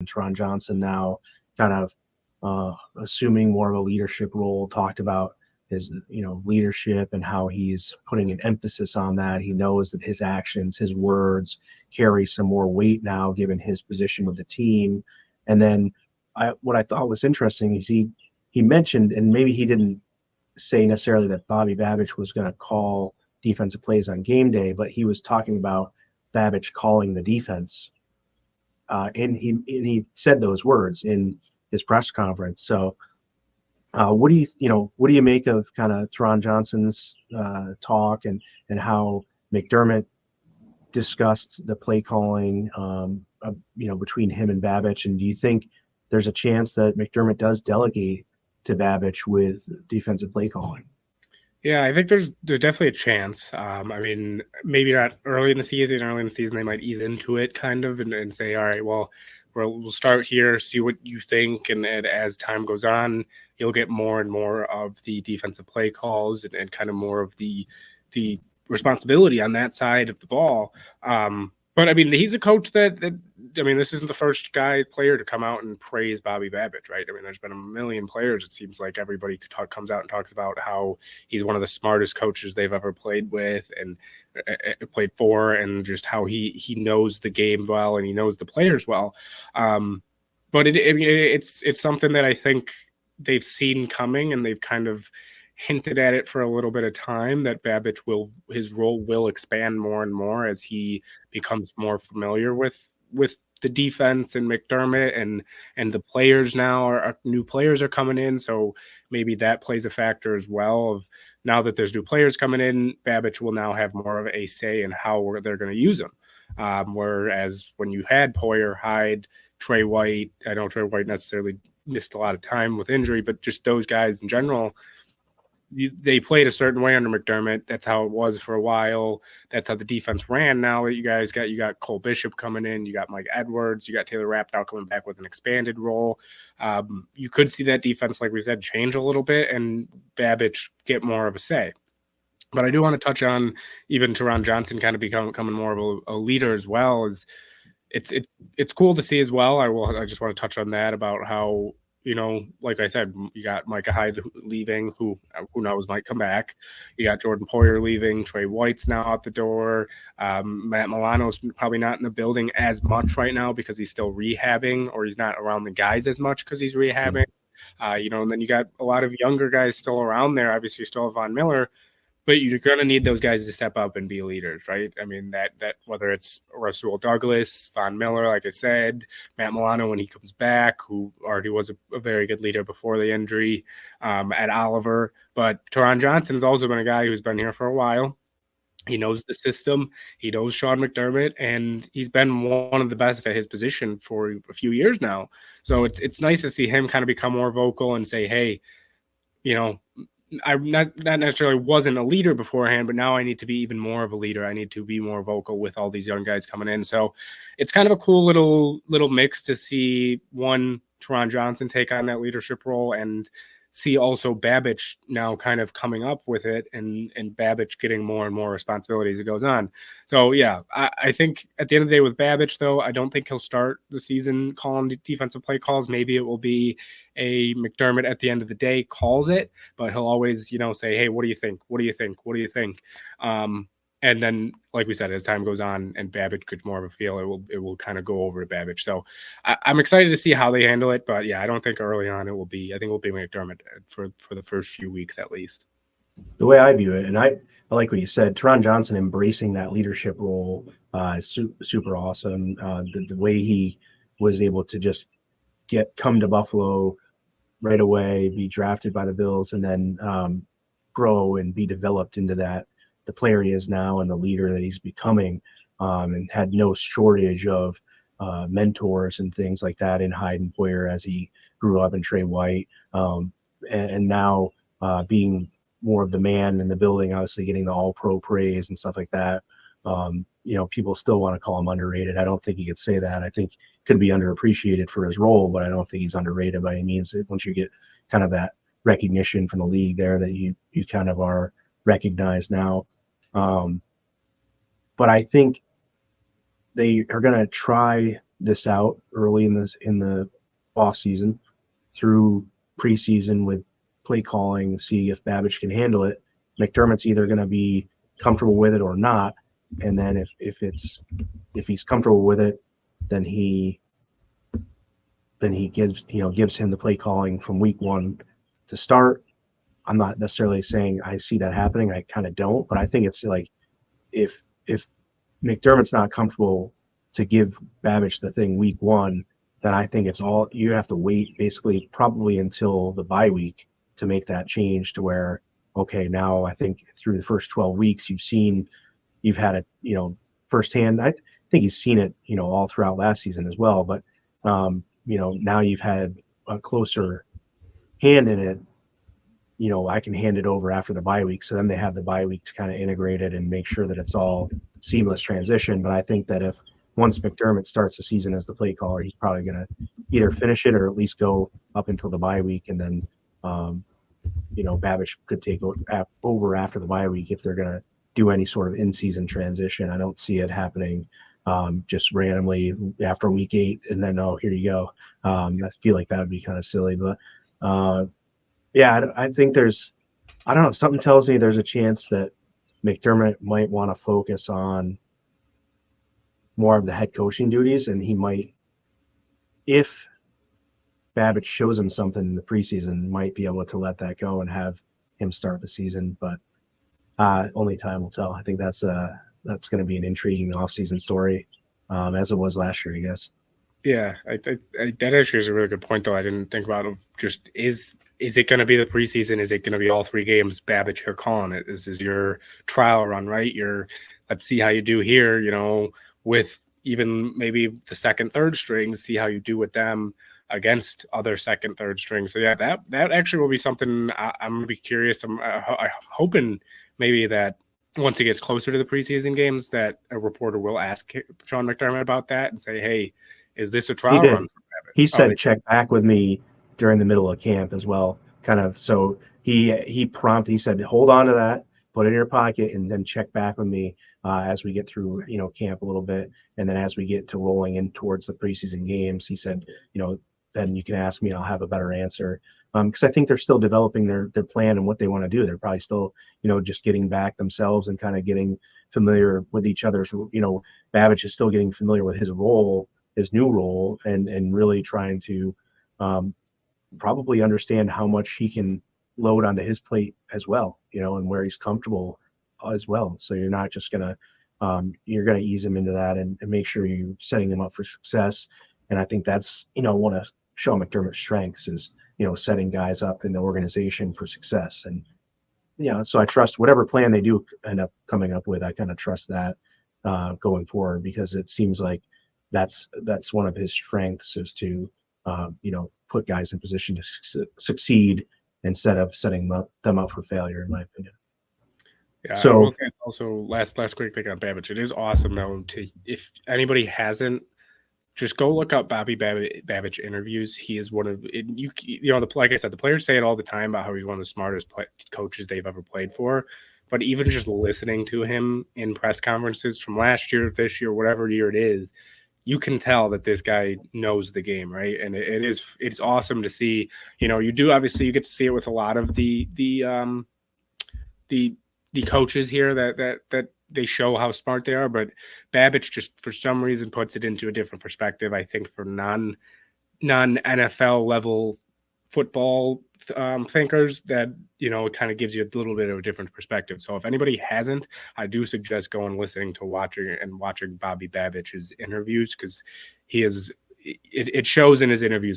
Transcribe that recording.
Taron Johnson now kind of assuming more of a leadership role, talked about his leadership and how he's putting an emphasis on that. He knows that his actions, his words carry some more weight now given his position with the team. And then what I thought was interesting is he mentioned, and maybe he didn't say necessarily that Bobby Babich was going to call defensive plays on game day, but he was talking about Babich calling the defense. And he said those words in his press conference. So what do you make of kind of Taron Johnson's talk and how McDermott discussed the play calling, between him and Babich? And do you think there's a chance that McDermott does delegate to Babich with defensive play calling? Yeah, I think there's definitely a chance. I mean, maybe not early in the season. Early in the season, they might ease into it kind of and say, all right, well, we'll start here, see what you think. And as time goes on, you'll get more and more of the defensive play calls and kind of more of the responsibility on that side of the ball. But I mean, he's a coach that this isn't the first player to come out and praise Bobby Babich, right? I mean, there's been a million players. It seems like everybody comes out and talks about how he's one of the smartest coaches they've ever played with and played for, and just how he knows the game well and he knows the players well. But it's something that I think they've seen coming, and they've kind of hinted at it for a little bit of time, that Babich his role will expand more and more as he becomes more familiar with the defense and McDermott and the players now new players are coming in. So maybe that plays a factor as well, of now that there's new players coming in, Babich will now have more of a say in how they're going to use them. Whereas when you had Poyer, Hyde, Trey White, I know Trey White necessarily missed a lot of time with injury, but just those guys in general, they played a certain way under McDermott. That's how it was for a while. That's how the defense ran. Now that you got Cole Bishop coming in, you got Mike Edwards, you got Taylor Rapp now coming back with an expanded role. You could see that defense, like we said, change a little bit and Babich get more of a say. But I do want to touch on even Taron Johnson kind of becoming more of a leader as well. It's cool to see as well. I just want to touch on that about how, like I said, you got Micah Hyde leaving, who knows might come back. You got Jordan Poyer leaving. Trey White's now out the door. Matt Milano's probably not in the building as much right now because he's still rehabbing, or he's not around the guys as much because he's rehabbing. And then you got a lot of younger guys still around there. Obviously, you still have Von Miller, but you're going to need those guys to step up and be leaders, right? I mean, that whether it's Rasul Douglas, Von Miller, like I said, Matt Milano when he comes back, who already was a very good leader before the injury, at Oliver. But Taron Johnson's also been a guy who's been here for a while. He knows the system. He knows Sean McDermott, and he's been one of the best at his position for a few years now. So it's nice to see him kind of become more vocal and say, hey, I not necessarily wasn't a leader beforehand, but now I need to be even more of a leader. I need to be more vocal with all these young guys coming in. So it's kind of a cool little mix to see Taron Johnson take on that leadership role, and see also Babich now kind of coming up with it, and Babich getting more and more responsibility as it goes on. So yeah, I think at the end of the day with Babich, though, I don't think he'll start the season calling defensive play calls. Maybe it will be a McDermott at the end of the day calls it, but he'll always, say, hey, what do you think? What do you think? What do you think? And then, like we said, as time goes on and Babich gets more of a feel, it will kind of go over to Babich. So I'm excited to see how they handle it. But yeah, I don't think early on it will be. I think it will be McDermott for the first few weeks at least. The way I view it, and I like what you said, Taron Johnson embracing that leadership role is super awesome. The way he was able to just come to Buffalo right away, be drafted by the Bills, and then grow and be developed into the player he is now and the leader that he's becoming, and had no shortage of mentors and things like that in Hyde and Poyer as he grew up, and Trey White, and now being more of the man in the building, obviously getting the all-pro praise and stuff like that. People still want to call him underrated. I don't think he could say that. I think he could be underappreciated for his role, but I don't think he's underrated by any means. Once you get kind of that recognition from the league there, that you kind of are recognized now. But I think they are going to try this out early in the off season through preseason with play calling, see if Babbage can handle it. McDermott's either going to be comfortable with it or not, and then if he's comfortable with it, then he gives him the play calling from week one to start. I'm not necessarily saying I see that happening. I kind of don't, but I think it's like if McDermott's not comfortable to give Babbage the thing week one, then I think it's all you have to wait basically probably until the bye week to make that change to where, okay, now I think through the first 12 weeks you've had it, firsthand. I think he's seen it, all throughout last season as well. But now you've had a closer hand in it. I can hand it over after the bye week. So then they have the bye week to kind of integrate it and make sure that it's all seamless transition. But I think that if once McDermott starts the season as the play caller, he's probably going to either finish it or at least go up until the bye week. And then, Babbage could take over after the bye week if they're going to do any sort of in-season transition. I don't see it happening just randomly after week 8 and then, oh, here you go. I feel like that would be kind of silly. But, I think I don't know, something tells me there's a chance that McDermott might want to focus on more of the head coaching duties, and he might, if Babbage shows him something in the preseason, might be able to let that go and have him start the season. But only time will tell. I think that's going to be an intriguing offseason story, as it was last year, I guess. Yeah, that actually is a really good point, though. I didn't think about it. Just is it going to be the preseason? Is it going to be all 3 games? Babbage, you're calling it. This is your trial run, right? Let's see how you do here. With even maybe the second, third strings, see how you do with them against other second, third strings. So yeah, that actually will be something I'm going to be curious. I'm hoping maybe that once it gets closer to the preseason games, that a reporter will ask Sean McDermott about that and say, "Hey, is this a trial run?" He said, "Check back with me during the middle of camp as well." Kind of. So he said, "Hold on to that, put it in your pocket, and then check back with me as we get through, camp a little bit, and then as we get to rolling in towards the preseason games." He said, then you can ask me, and I'll have a better answer. Because I think they're still developing their plan and what they want to do. They're probably still, just getting back themselves and kind of getting familiar with each other's. Babbage is still getting familiar with his new role, and really trying to probably understand how much he can load onto his plate as well, and where he's comfortable as well. So you're not just you're gonna ease him into that and make sure you're setting him up for success. And I think that's one of Sean McDermott's strengths is setting guys up in the organization for success. And so I trust whatever plan they do end up coming up with. I kind of trust that going forward, because it seems like that's one of his strengths is to put guys in position to succeed instead of setting them up for failure, in my opinion. Yeah, so I will say it's also last quick thing on Babbage. It is awesome though if anybody hasn't, just go look up Bobby Babbage interviews. He is one of like I said, the players say it all the time about how he's one of the smartest coaches they've ever played for. But even just listening to him in press conferences from last year, this year, whatever year it is, you can tell that this guy knows the game, right? And it's awesome to see. You get to see it with a lot of the coaches here that they show how smart they are, but Babbage just for some reason puts it into a different perspective. I think for non NFL level football thinkers, that it kind of gives you a little bit of a different perspective. So if anybody hasn't, I do suggest going listening to watching Bobby Babbage's interviews, because he is it shows in his interviews how